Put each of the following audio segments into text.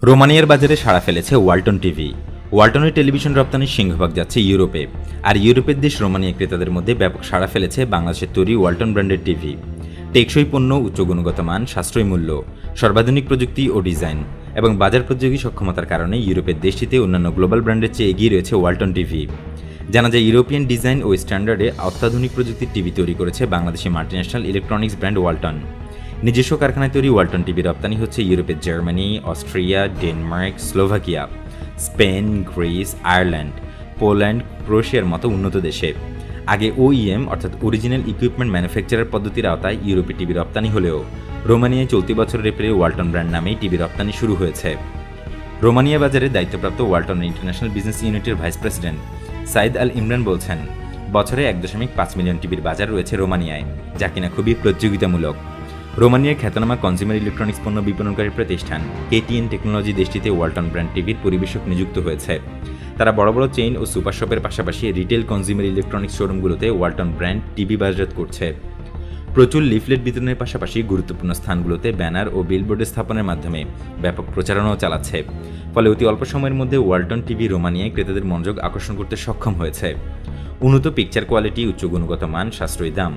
রোমানিয়ার বাজারে সাড়া ফেলেছে ওয়ালটন টিভি। ওয়ালটনের টেলিভিশন রপ্তানির সিংহভাগ যাচ্ছে ইউরোপে, আর ইউরোপের দেশ রোমানিয়া ক্রেতাদের মধ্যে ব্যাপক সাড়া ফেলেছে বাংলাদেশের তৈরি ওয়ালটন ব্র্যান্ডের টিভি। টেকসই পণ্য, উচ্চ গুণগত মান, সাশ্রয়ী মূল্য, সর্বাধুনিক প্রযুক্তি ও ডিজাইন এবং বাজার প্রতিযোগী সক্ষমতার কারণে ইউরোপের দেশটিতে অন্যান্য গ্লোবাল ব্র্যান্ডের চেয়ে এগিয়ে রয়েছে ওয়ালটন টিভি। জানা যায়, ইউরোপিয়ান ডিজাইন ও স্ট্যান্ডার্ডে অত্যাধুনিক প্রযুক্তির টিভি তৈরি করেছে Bangladeshi multinational electronics brand Walton. নিজস্ব কারখানায় তৈরি ওয়ালটন টিভি রপ্তানি হচ্ছে ইউরোপের Germany, Austria, Denmark, Slovakia, Spain, Greece, Ireland, Poland, ক্রোয়েশিয়ার মতো উন্নত দেশে। আগে ওইএম অর্থাৎ অরিজিনাল ইকুইপমেন্ট ম্যানুফ্যাকচারার পদ্ধতির আওতায় ইউরোপে টিভি রপ্তানি হলেও রোমানিয়ায় চলতি বছরের এপ্রিলে ওয়ালটন ব্র্যান্ড নামেই টিভি রপ্তানি শুরু হয়েছে। রোমানিয়া বাজারে দায়িত্বপ্রাপ্ত ওয়ালটন ইন্টারন্যাশনাল বিজনেস ইউনিটের ভাইস প্রেসিডেন্ট সাইদ আল ইমরান বলছেন, বছরে 1.5 মিলিয়ন টিভির বাজার রয়েছে রোমানিয়ায়, যা কিনা খুবই প্রতিযোগিতামূলক। রোমানিয়ার খ্যাতনামা কনজিউমার ইলেকট্রনিক্স পণ্য বিপণনকারী প্রতিষ্ঠান কেটিএন টেকনোলজি দেশটিতে ওয়ালটন ব্র্যান্ড টিভির পরিবেশক নিযুক্ত হয়েছে। তারা বড় বড় চেইন ও সুপার শপের পাশাপাশি রিটেল কনজিউমার ইলেকট্রনিক্স শোরুমগুলোতে ওয়ালটন ব্র্যান্ড টিভি বাজারজাত করছে। প্রচুর লিফলেট বিতরণের পাশাপাশি গুরুত্বপূর্ণ স্থানগুলোতে ব্যানার ও বিলবোর্ড স্থাপনের মাধ্যমে ব্যাপক প্রচারণাও চালাচ্ছে। ফলে অতি অল্প সময়ের মধ্যে ওয়ালটন টিভি রোমানিয়ায় ক্রেতাদের মনোযোগ আকর্ষণ করতে সক্ষম হয়েছে। উন্নত পিকচার কোয়ালিটি, উচ্চ গুণগত মান, সাশ্রয়ী দাম,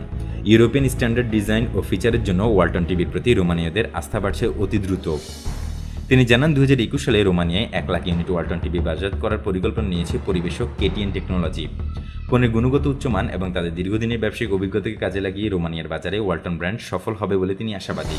ইউরোপিয়ান স্ট্যান্ডার্ড ডিজাইন ও ফিচারের জন্য ওয়ালটন টিভির প্রতি রোমানীয়দের আস্থা বাড়ছে অতি দ্রুত। তিনি জানান, 2021 সালে রোমানিয়ায় 1 লাখ ইউনিট ওয়ালটন টিভি বাজারজাত করার পরিকল্পনা নিয়েছে পরিবেশক কেটিএন টেকনোলজি। পণ্যের গুণগত উচ্চমান এবং তাদের দীর্ঘদিনের ব্যবসায়িক অভিজ্ঞতাকে কাজে লাগিয়ে রোমানিয়ার বাজারে ওয়ালটন ব্র্যান্ড সফল হবে বলে তিনি আশাবাদী।